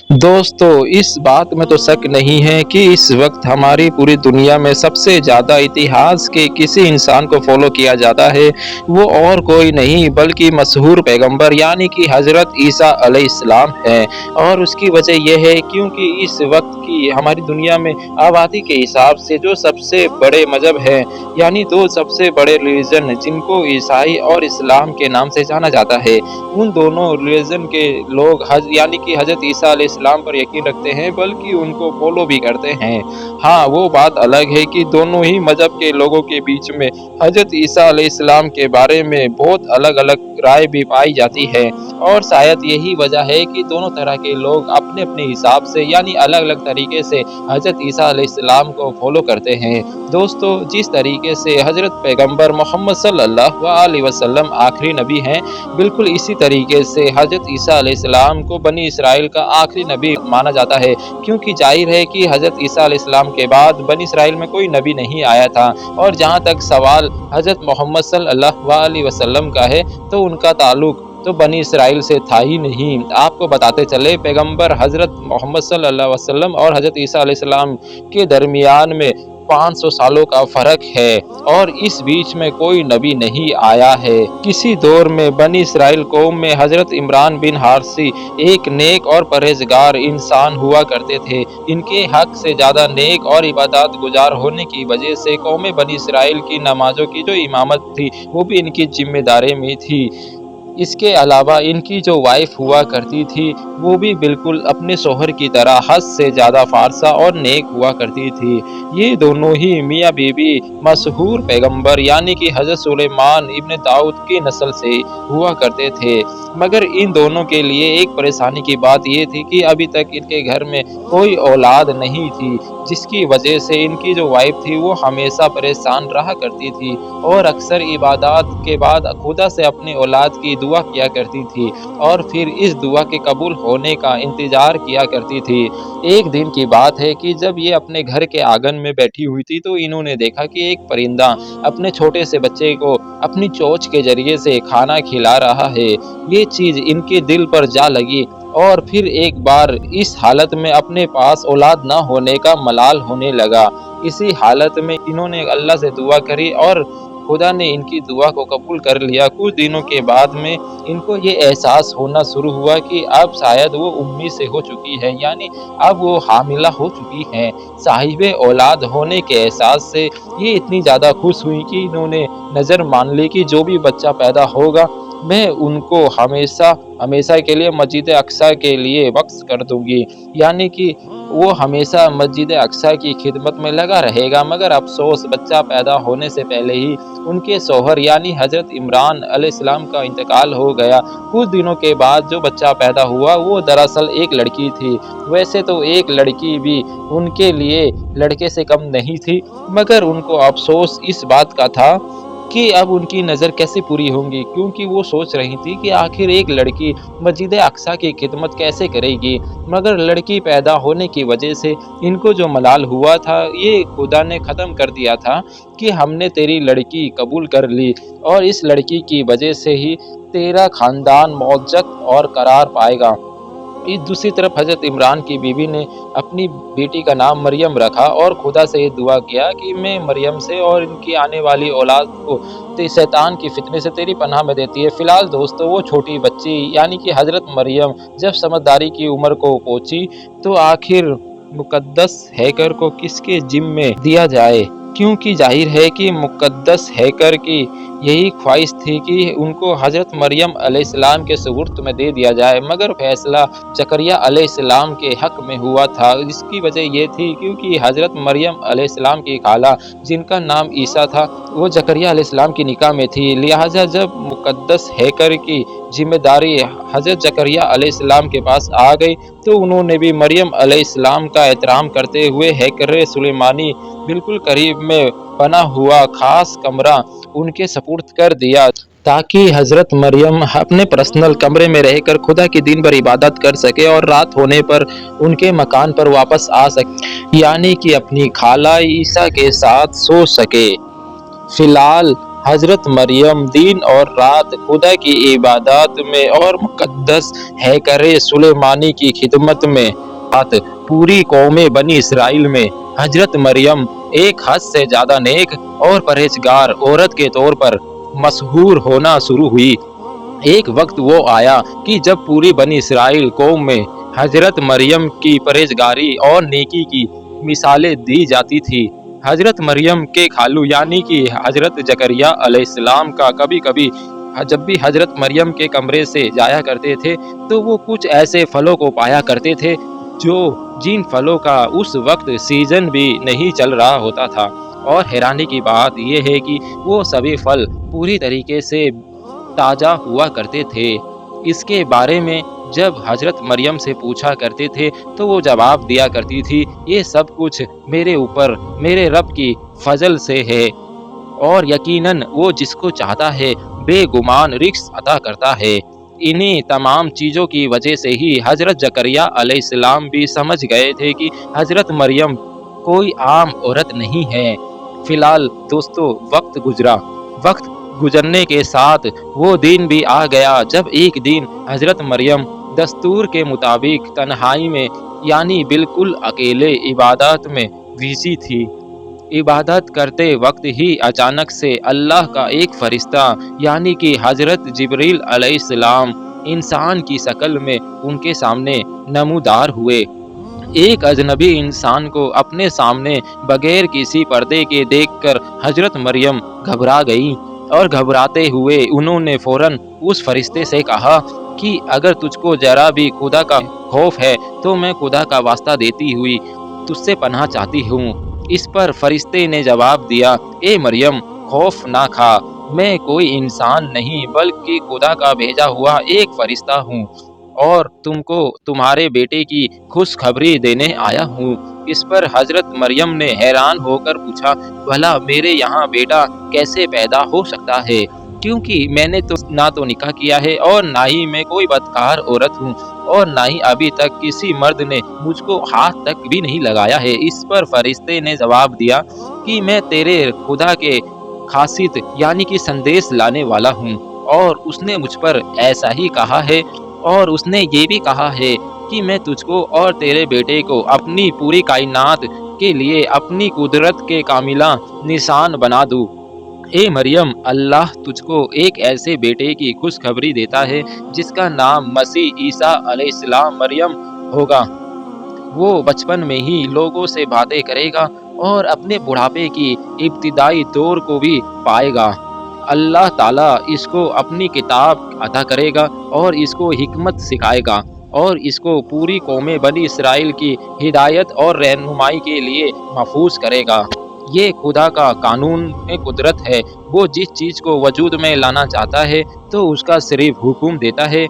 दोस्तों, इस बात में तो शक नहीं है कि इस वक्त हमारी पूरी दुनिया में सबसे ज़्यादा इतिहास के किसी इंसान को फॉलो किया जाता है, वो और कोई नहीं बल्कि मशहूर पैगंबर यानी कि हज़रत ईसा अलैहिस्सलाम हैं। और उसकी वजह यह है क्योंकि इस वक्त की हमारी दुनिया में आबादी के हिसाब से जो सबसे बड़े मज़हब हैं, यानी दो सबसे बड़े रिलीजन जिनको ईसाई और इस्लाम के नाम से जाना जाता है, उन दोनों रिलीजन के लोग हज यानी कि हज़रत ईसा अलैहिस्सलाम पर यकीन रखते हैं बल्कि उनको फॉलो भी करते हैं। हाँ, वो बात अलग है कि दोनों ही मज़हब के लोगों के बीच में हज़रत ईसा अलैहिस्सलाम के बारे में बहुत अलग-अलग राय भी पाई जाती है और शायद यही वजह है कि दोनों तरह के लोग अपने-अपने हिसाब से यानी अलग-अलग तरीके से हज़रत ईसा अलैहिस्सलाम को फॉलो करते हैं। दोस्तों, जिस तरीके से हज़रत पैगंबर मोहम्मद सल्लल्लाहु अलैहि वसल्लम आखिरी नबी हैं, बिल्कुल इसी तरीके से हज़रत ईसा अलैहिस्सलाम को बनी इस्राइल का आखिरी नबी माना जाता है, क्योंकि ज़ाहिर है कि हज़रत ईसा अलैहिस्सलाम के बाद बनी इस्राइल में कोई नबी नहीं आया था। और जहाँ तक सवाल हज़रत मोहम्मद सल्लल्लाहु अलैहि वसल्लम का है, तो उनका ताल्लुक तो बनी इस्राइल से था ही नहीं। आपको बताते चले पैगंबर हज़रत मोहम्मद सल्लल्लाहु अलैहि वसल्लम और हज़रत ईसा अलैहिस्सलाम के दरमियान में 500 सालों का फ़र्क है और इस बीच में कोई नबी नहीं आया है। किसी दौर में बनी इस्राइल कौम में हज़रत इमरान बिन हारसी एक नेक और परहेज़गार इंसान हुआ करते थे। इनके हक़ से ज़्यादा नेक और इबादत गुज़ार होने की वजह से कौम बनी इस्राइल की नमाज़ों की जो इमामत थी, वो भी इनकी ज़िम्मेदारी में थी। इसके अलावा इनकी जो वाइफ़ हुआ करती थी, वो भी बिल्कुल अपने शौहर की तरह हद से ज़्यादा फ़ारसा और नेक हुआ करती थी। ये दोनों ही मियाँ बीवी मशहूर पैगंबर यानी कि हज़रत सुलेमान इब्न दाऊद की नस्ल से हुआ करते थे। मगर इन दोनों के लिए एक परेशानी की बात ये थी कि अभी तक इनके घर में कोई औलाद नहीं थी, जिसकी वजह से इनकी जो वाइफ़ थी वो हमेशा परेशान रहा करती थी और अक्सर इबादत के बाद खुदा से अपनी औलाद की दुआ किया करती थी और फिर इस दुआ के कबूल होने का इंतज़ार किया करती थी। एक दिन की बात है कि जब ये अपने घर के आंगन में बैठी हुई थी, तो इन्होंने देखा कि एक परिंदा अपने छोटे से बच्चे को अपनी चोंच के ज़रिए से खाना खिला रहा है। ये चीज़ इनके दिल पर जा लगी और फिर एक बार इस हालत में अपने पास औलाद ना होने का मलाल होने लगा। इसी हालत में इन्होंने अल्लाह से दुआ करी और खुदा ने इनकी दुआ को कबूल कर लिया। कुछ दिनों के बाद में इनको ये एहसास होना शुरू हुआ कि अब शायद वो उम्मी से हो चुकी है, यानी अब वो हामिला हो चुकी हैं। साहिबे औलाद होने के एहसास से ये इतनी ज़्यादा खुश हुई कि इन्होंने नज़र मान ली कि जो भी बच्चा पैदा होगा, मैं उनको हमेशा हमेशा के लिए मस्जिद अक़सा के लिए वक़्फ़ कर दूँगी, यानी कि वो हमेशा मस्जिद अक़सा की खिदमत में लगा रहेगा। मगर अफ़सोस बच्चा पैदा होने से पहले ही उनके शौहर यानी हज़रत इमरान अलैहिस्सलाम का इंतकाल हो गया। कुछ दिनों के बाद जो बच्चा पैदा हुआ वो दरअसल एक लड़की थी। वैसे तो एक लड़की भी उनके लिए लड़के से कम नहीं थी, मगर उनको अफ़सोस इस बात का था कि अब उनकी नज़र कैसे पूरी होंगी, क्योंकि वो सोच रही थी कि आखिर एक लड़की मस्जिद अक़सा की खिदमत कैसे करेगी। मगर लड़की पैदा होने की वजह से इनको जो मलाल हुआ था, ये खुदा ने ख़त्म कर दिया था कि हमने तेरी लड़की कबूल कर ली और इस लड़की की वजह से ही तेरा ख़ानदान मौजत और करार पाएगा। इस दूसरी तरफ हज़रत इमरान की बीवी ने अपनी बेटी का नाम मरियम रखा और खुदा से ये दुआ किया कि मैं मरियम से और इनकी आने वाली औलाद को शैतान की फितने से तेरी पनाह में देती है। फ़िलहाल दोस्तों, वो छोटी बच्ची यानी कि हज़रत मरियम जब समझदारी की उम्र को पहुँची, तो आखिर मुक़द्दस हैकर को किसके ज़िम्मे दिया जाए, क्योंकि ज़ाहिर है कि मुक़द्दस हैकर की यही ख्वाहिश थी कि उनको हज़रत मरियम अलैहिस्सलाम के सुपुर्द में दे दिया जाए। मगर फ़ैसला ज़करिया अलैहिस्सलाम के हक़ में हुआ था। इसकी वजह ये थी क्योंकि हज़रत मरियम अलैहिस्सलाम की खाला जिनका नाम ईसा था, वो ज़करिया अलैहिस्सलाम की निकाह में थी। लिहाज़ा जब मुक़द्दस हैकर की ज़िम्मेदारी हज़रत ज़करिया अलैहिस्सलाम के पास आ गई, तो उन्होंने भी मरियम अलैहिस्सलाम का एहतराम करते हुए हैकर सुलेमानी बिल्कुल करीब में बना हुआ ख़ास कमरा उनके सपुर्द कर दिया, ताकि हज़रत मरियम अपने पर्सनल कमरे में रहकर खुदा की दिन भर इबादत कर सके और रात होने पर उनके मकान पर वापस आ सके, यानी कि अपनी खाला ईसा के साथ सो सके। फ़िलहाल حضرت مریم دن اور رات خدا کی عبادات میں اور مقدس ہیکل سلیمانی کی خدمت میں بات پوری قوم بنی اسرائیل میں حضرت مریم ایک حد سے زیادہ نیک اور پرہیزگار عورت کے طور پر مشہور ہونا شروع ہوئی۔ ایک وقت وہ آیا کہ جب پوری بنی اسرائیل قوم میں حضرت مریم کی پرہیزگاری اور نیکی کی مثالیں دی جاتی تھی۔ حضرت مریم کے خالو یعنی کہ حضرت زکریا علیہ السلام کا کبھی کبھی جب بھی حضرت مریم کے کمرے سے جایا کرتے تھے تو وہ کچھ ایسے پھلوں کو پایا کرتے تھے جن پھلوں کا اس وقت سیزن بھی نہیں چل رہا ہوتا تھا، اور حیرانی کی بات یہ ہے کہ وہ سبھی پھل پوری طریقے سے تازہ ہوا کرتے تھے۔ اس کے بارے میں جب حضرت مریم سے پوچھا کرتے تھے تو وہ جواب دیا کرتی تھی، یہ سب کچھ میرے اوپر میرے رب کی فضل سے ہے، اور یقیناً وہ جس کو چاہتا ہے بے گمان رزق عطا کرتا ہے۔ انہی تمام چیزوں کی وجہ سے ہی حضرت زکریا علیہ السلام بھی سمجھ گئے تھے کہ حضرت مریم کوئی عام عورت نہیں ہے۔ فی الحال دوستو، وقت گزرنے کے ساتھ وہ دن بھی آ گیا جب ایک دن حضرت مریم دستور کے مطابق تنہائی میں یعنی بالکل اکیلے عبادت میں بزی تھی۔ عبادت کرتے وقت ہی اچانک سے اللہ کا ایک فرشتہ یعنی کہ حضرت جبریل علیہ السلام انسان کی شکل میں ان کے سامنے نمودار ہوئے۔ ایک اجنبی انسان کو اپنے سامنے بغیر کسی پردے کے دیکھ کر حضرت مریم گھبرا گئی، اور گھبراتے ہوئے انہوں نے فوراً اس فرشتے سے کہا کہ اگر تجھ کو ذرا بھی خدا کا خوف ہے تو میں خدا کا واسطہ دیتی ہوئی تجھ سے پناہ چاہتی ہوں۔ اس پر فرشتے نے جواب دیا، اے مریم خوف نہ کھا، میں کوئی انسان نہیں بلکہ خدا کا بھیجا ہوا ایک فرشتہ ہوں، اور تم کو تمہارے بیٹے کی خوشخبری دینے آیا ہوں۔ اس پر حضرت مریم نے حیران ہو کر پوچھا، بھلا میرے یہاں بیٹا کیسے پیدا ہو سکتا ہے، کیونکہ میں نے نہ تو نکاح کیا ہے اور نہ ہی میں کوئی بدکار عورت ہوں، اور نہ ہی ابھی تک کسی مرد نے مجھ کو ہاتھ تک بھی نہیں لگایا ہے۔ اس پر فرشتے نے جواب دیا کہ میں تیرے خدا کے خاصیت یعنی کہ سندیش لانے والا ہوں، اور اس نے مجھ پر ایسا ہی کہا ہے، اور اس نے یہ بھی کہا ہے کہ میں تجھ کو اور تیرے بیٹے کو اپنی پوری کائنات کے لیے اپنی قدرت کے کاملہ نشان بنا دوں۔ اے مریم، اللہ تجھ کو ایک ایسے بیٹے کی خوشخبری دیتا ہے جس کا نام مسیح عیسیٰ علیہ السلام مریم ہوگا۔ وہ بچپن میں ہی لوگوں سے باتیں کرے گا اور اپنے بڑھاپے کی ابتدائی دور کو بھی پائے گا۔ اللہ تعالیٰ اس کو اپنی کتاب عطا کرے گا اور اس کو حکمت سکھائے گا، اور اس کو پوری قوم بنی اسرائیل کی ہدایت اور رہنمائی کے لیے محفوظ کرے گا۔ یہ خدا کا قانون قدرت ہے، وہ جس چیز کو وجود میں لانا چاہتا ہے تو اس کا صرف حکم دیتا ہے،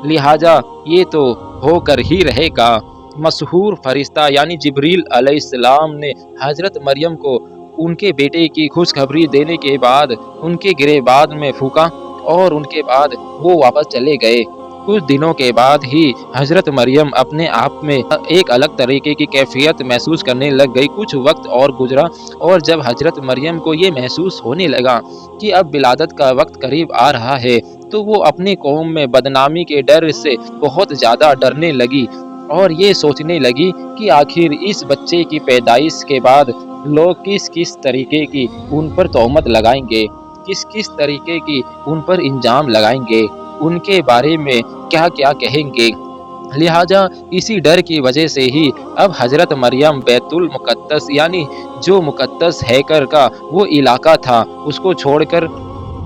لہٰذا یہ تو ہو کر ہی رہے گا۔ مشہور فرشتہ یعنی جبریل علیہ السلام نے حضرت مریم کو ان کے بیٹے کی خوشخبری دینے کے بعد ان کے گریبان میں پھونکا، اور ان کے بعد وہ واپس چلے گئے۔ کچھ دنوں کے بعد ہی حضرت مریم اپنے آپ میں ایک الگ طریقے کی کیفیت محسوس کرنے لگ گئی۔ کچھ وقت اور گزرا، اور جب حضرت مریم کو یہ محسوس ہونے لگا کہ اب ولادت کا وقت قریب آ رہا ہے تو وہ اپنی قوم میں بدنامی کے ڈر سے بہت زیادہ ڈرنے لگی، اور یہ سوچنے لگی کہ آخر اس بچے کی پیدائش کے بعد لوگ کس کس طریقے کی ان پر تہمت لگائیں گے، کس کس طریقے کی ان پر الزام لگائیں گے، ان کے بارے میں کیا کیا کہیں گے۔ لہٰذا اسی ڈر کی وجہ سے ہی اب حضرت مریم بیت المقدس یعنی جو مقدس ہیکل کا وہ علاقہ تھا اس کو چھوڑ کر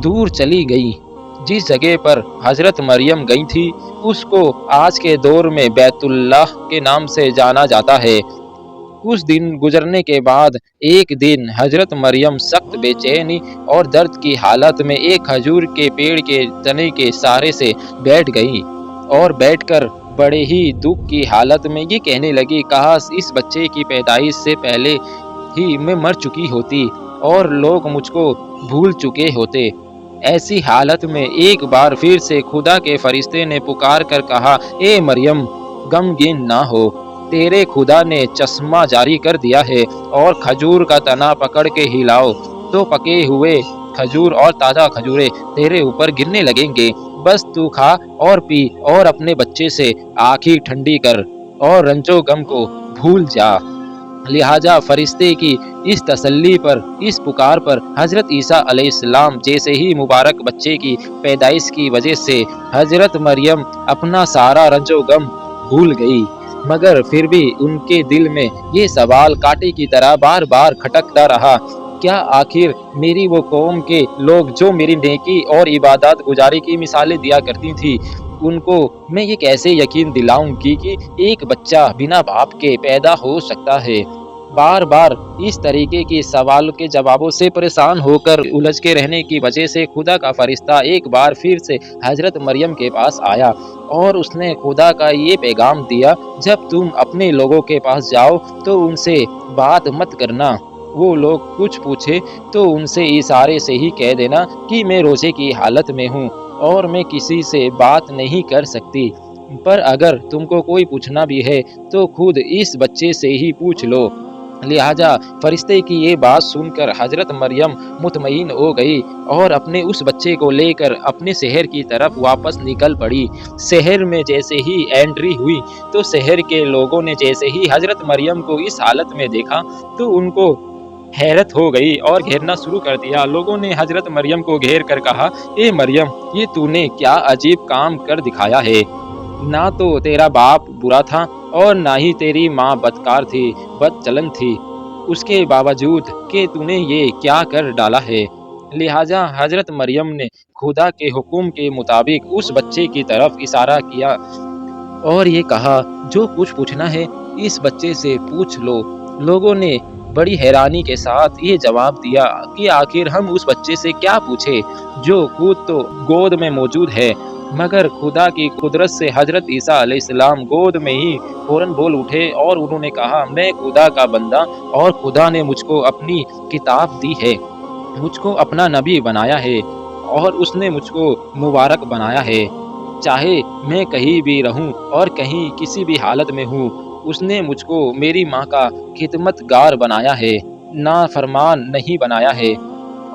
دور چلی گئی۔ جس جگہ پر حضرت مریم گئی تھی اس کو آج کے دور میں بیت اللہ کے نام سے جانا جاتا ہے۔ کچھ دن گزرنے کے بعد ایک دن حضرت مریم سخت بے چینی اور درد کی حالت میں ایک کھجور کے پیڑ کے تنے کے سہارے سے بیٹھ گئی، اور بیٹھ کر بڑے ہی دکھ کی حالت میں یہ کہنے لگی، کاش اس بچے کی پیدائش سے پہلے ہی میں مر چکی ہوتی اور لوگ مجھ کو بھول چکے ہوتے۔ ایسی حالت میں ایک بار پھر سے خدا کے فرشتے نے پکار کر کہا، اے مریم غمگین نہ ہو، تیرے خدا نے چشمہ جاری کر دیا ہے، اور کھجور کا تنا پکڑ کے ہلاؤ تو پکے ہوئے खजूर और ताज़ा खजूरें तेरे ऊपर गिरने लगेंगे। बस तू खा और पी और अपने बच्चे से आँखें ठंडी कर और रंजो गम को भूल जा। लिहाजा फरिश्ते की इस तसल्ली पर, इस पुकार पर हज़रत ईसा अलैहिस्सलाम जैसे ही मुबारक बच्चे की पैदाइश की वजह से हज़रत मरियम अपना सारा रंजो गम भूल गई। मगर फिर भी उनके दिल में ये सवाल कांटे की तरह बार बार खटकता रहा, क्या आखिर मेरी वो कौम के लोग जो मेरी नेकी और इबादत गुजारी की मिसालें दिया करती थी, उनको मैं ये कैसे यकीन दिलाऊंगी कि एक बच्चा बिना बाप के पैदा हो सकता है। बार बार इस तरीके के सवाल के जवाबों से परेशान होकर उलझ के रहने की वजह से खुदा का फरिश्ता एक बार फिर से हज़रत मरियम के पास आया और उसने खुदा का ये पैगाम दिया, जब तुम अपने लोगों के पास जाओ तो उनसे बात मत करना। वो लोग कुछ पूछे तो उनसे इशारे से ही कह देना कि मैं रोज़े की हालत में हूँ और मैं किसी से बात नहीं कर सकती। पर अगर तुमको कोई पूछना भी है तो खुद इस बच्चे से ही पूछ लो। लिहाजा फरिश्ते की ये बात सुनकर हज़रत मरियम मुतमईन हो गई और अपने उस बच्चे को लेकर अपने शहर की तरफ वापस निकल पड़ी। शहर में जैसे ही एंट्री हुई तो शहर के लोगों ने जैसे ही हज़रत मरियम को इस हालत में देखा तो उनको हैरत हो गई और घेरना शुरू कर दिया। लोगों ने हज़रत मरियम को घेर कर कहा, ए मरियम, ये तूने क्या अजीब काम कर दिखाया है। ना तो तेरा बाप बुरा था और ना ही तेरी माँ बदकार थी, बदचलन थी। उसके बावजूद कि तूने ये क्या कर डाला है। लिहाजा हज़रत मरियम ने खुदा के हुक्म के मुताबिक उस बच्चे की तरफ इशारा किया और ये कहा, जो कुछ पूछना है इस बच्चे से पूछ लो। लोगों ने बड़ी हैरानी के साथ ये जवाब दिया कि आखिर हम उस बच्चे से क्या पूछे जो खुद तो गोद में मौजूद है। मगर खुदा की कुदरत से हज़रत ईसा अलैहिस्सलाम गोद में ही फ़ौरन बोल उठे और उन्होंने कहा, मैं खुदा का बंदा और खुदा ने मुझको अपनी किताब दी है, मुझको अपना नबी बनाया है और उसने मुझको मुबारक बनाया है। चाहे मैं कहीं भी रहूं और कहीं किसी भी हालत में हूँ, उसने मुझको मेरी माँ का खिदमतगार बनाया है, नाफरमान नहीं बनाया है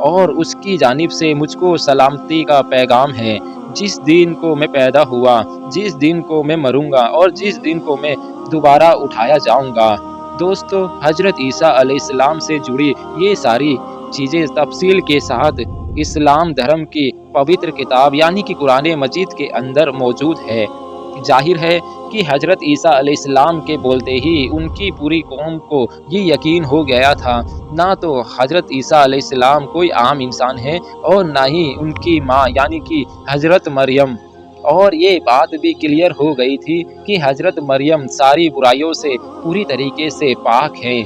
और उसकी जानिब से मुझको सलामती का पैगाम है। जिस दिन को मैं पैदा हुआ, जिस दिन को मैं मरूंगा और जिस दिन को मैं दोबारा उठाया जाऊंगा। दोस्तों, हज़रत ईसा अलैहिस्सलाम से जुड़ी ये सारी चीज़ें तफसील के साथ इस्लाम धर्म की पवित्र किताब यानी कि कुरान मजीद के अंदर मौजूद है। जाहिर है कि हज़रत ईसा अलैहिस्सलाम के बोलते ही उनकी पूरी कौम को ये यकीन हो गया था, ना तो हज़रत ईसा अलैहिस्सलाम कोई आम इंसान है और ना ही उनकी माँ यानी कि हज़रत मरियम। और ये बात भी क्लियर हो गई थी कि हज़रत मरियम सारी बुराइयों से पूरी तरीके से पाक हैं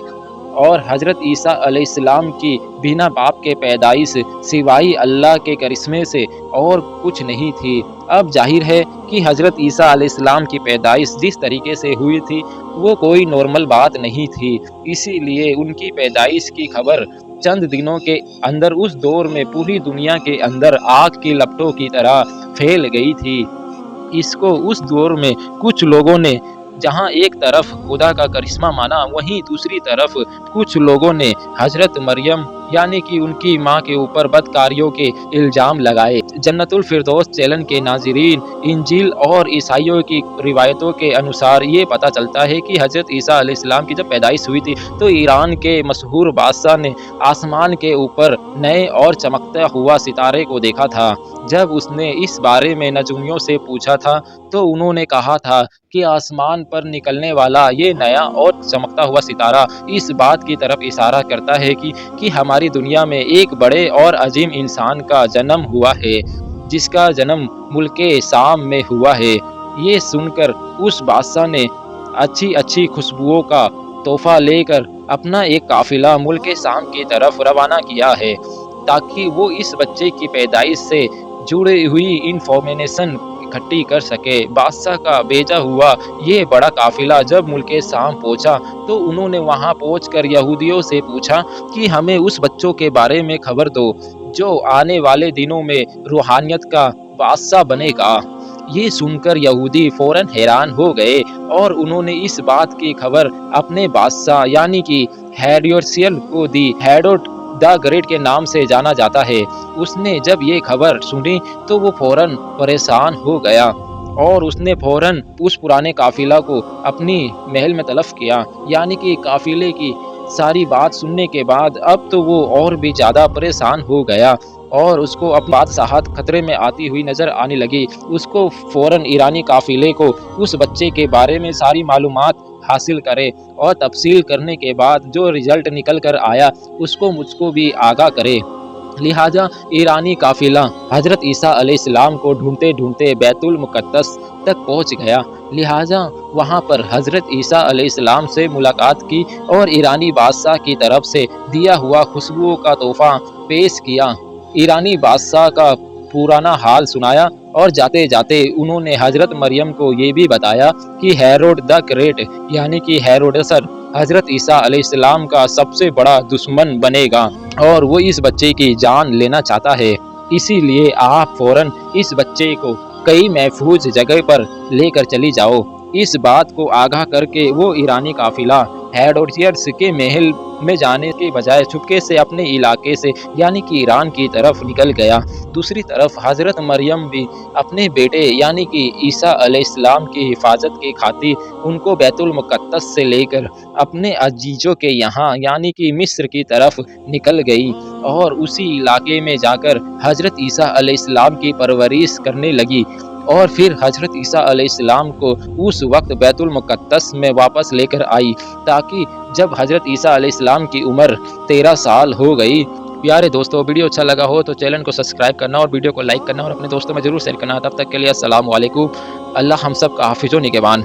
और हज़रत ईसा अलैहिस्सलाम की बिना बाप के पैदाइश सिवाय अल्लाह के करिश्मे से और कुछ नहीं थी। अब जाहिर है कि हज़रत ईसा अलैहिस्सलाम की पैदाइश जिस तरीके से हुई थी वो कोई नॉर्मल बात नहीं थी। इसीलिए उनकी पैदाइश की खबर चंद दिनों के अंदर उस दौर में पूरी दुनिया के अंदर आग की लपटों की तरह फैल गई थी। इसको उस दौर में कुछ लोगों ने जहाँ एक तरफ खुदा का करिश्मा माना, वहीं दूसरी तरफ कुछ लोगों ने हज़रत मरियम यानी कि उनकी माँ के ऊपर बदकारियों के इल्ज़ाम लगाए। जन्नतुल फिरदौस चैनल के नाज़रीन, इंजील और ईसाइयों की रिवायतों के अनुसार ये पता चलता है कि हज़रत ईसा अलैहिस्सलाम की जब पैदाइश हुई थी तो ईरान के मशहूर बादशाह ने आसमान के ऊपर नए और चमकता हुआ सितारे को देखा था। जब उसने इस बारे में नजूमियों से पूछा था तो उन्होंने कहा था कि आसमान पर निकलने वाला ये नया और चमकता हुआ सितारा इस बात की तरफ इशारा करता है कि हमारी दुनिया में एक बड़े और अजीम इंसान का जन्म हुआ है, जिसका जन्म मुल्के शाम में हुआ है। ये सुनकर उस बादशाह ने अच्छी अच्छी खुशबुओं का तोहफा लेकर अपना एक काफिला मुल्के शाम की तरफ रवाना किया है ताकि वो इस बच्चे की पैदाइश से जुड़ी हुई इंफॉर्मेशन इकट्ठी कर सके। बादशाह का भेजा हुआ ये बड़ा काफिला जब मुल्के शाम पहुंचा तो उन्होंने वहां पहुंचकर यहूदियों से पूछा कि हमें उस बच्चों के बारे में खबर दो जो आने वाले दिनों में रूहानियत का बादशाह बनेगा। ये सुनकर यहूदी फौरन हैरान हो गए और उन्होंने इस बात की खबर अपने बादशाह यानी कि हेरोदियस को दी। हेरोद دا گریٹ کے نام سے جانا جاتا ہے۔ اس نے جب یہ خبر سنی تو وہ فوراً پریشان ہو گیا اور اس نے فوراً اس پرانے قافلہ کو اپنی محل میں طلب کیا، یعنی کہ قافلے کی ساری بات سننے کے بعد اب تو وہ اور بھی زیادہ پریشان ہو گیا اور اس کو اپنی بادشاہت خطرے میں آتی ہوئی نظر آنے لگی۔ اس کو فوراً ایرانی قافلے کو اس بچے کے بارے میں ساری معلومات حاصل کرے اور تفصیل کرنے کے بعد جو رزلٹ نکل کر آیا اس کو مجھ کو بھی آگاہ کرے۔ لہٰذا ایرانی قافلہ حضرت عیسیٰ علیہ السلام کو ڈھونڈتے ڈھونڈتے بیت المقدس تک پہنچ گیا۔ لہٰذا وہاں پر حضرت عیسیٰ علیہ السلام سے ملاقات کی اور ایرانی بادشاہ کی طرف سے دیا ہوا خوشبوؤں کا تحفہ پیش کیا۔ ایرانی بادشاہ کا پرانا حال سنایا اور جاتے جاتے انہوں نے حضرت مریم کو یہ بھی بتایا کہ ہیروڈ دا گریٹ یعنی کہ ہیروڈسر حضرت عیسیٰ علیہ السلام کا سب سے بڑا دشمن بنے گا اور وہ اس بچے کی جان لینا چاہتا ہے۔ اسی لیے آپ فوراً اس بچے کو کئی محفوظ جگہ پر لے کر چلی جاؤ۔ اس بات کو آگاہ کر کے وہ ایرانی قافلہ ہیروڈیٹس کے محل میں جانے کے بجائے چپکے سے اپنے علاقے سے یعنی کہ ایران کی طرف نکل گیا۔ دوسری طرف حضرت مریم بھی اپنے بیٹے یعنی کہ عیسیٰ علیہ السلام کی حفاظت کی خاطر ان کو بیت المقدس سے لے کر اپنے عزیزوں کے یہاں یعنی کہ مصر کی طرف نکل گئی اور اسی علاقے میں جا کر حضرت عیسیٰ علیہ السلام کی پرورش کرنے لگی اور پھر حضرت عیسیٰ علیہ السلام کو اس وقت بیت المقدس میں واپس لے کر آئی تاکہ جب حضرت عیسیٰ علیہ السلام کی عمر 13 سال ہو گئی۔ پیارے دوستو، ویڈیو اچھا لگا ہو تو چینل کو سبسکرائب کرنا اور ویڈیو کو لائک کرنا اور اپنے دوستوں میں ضرور شیئر کرنا۔ تب تک کے لیے السلام علیکم۔ اللہ ہم سب کا حافظ و نگہبان۔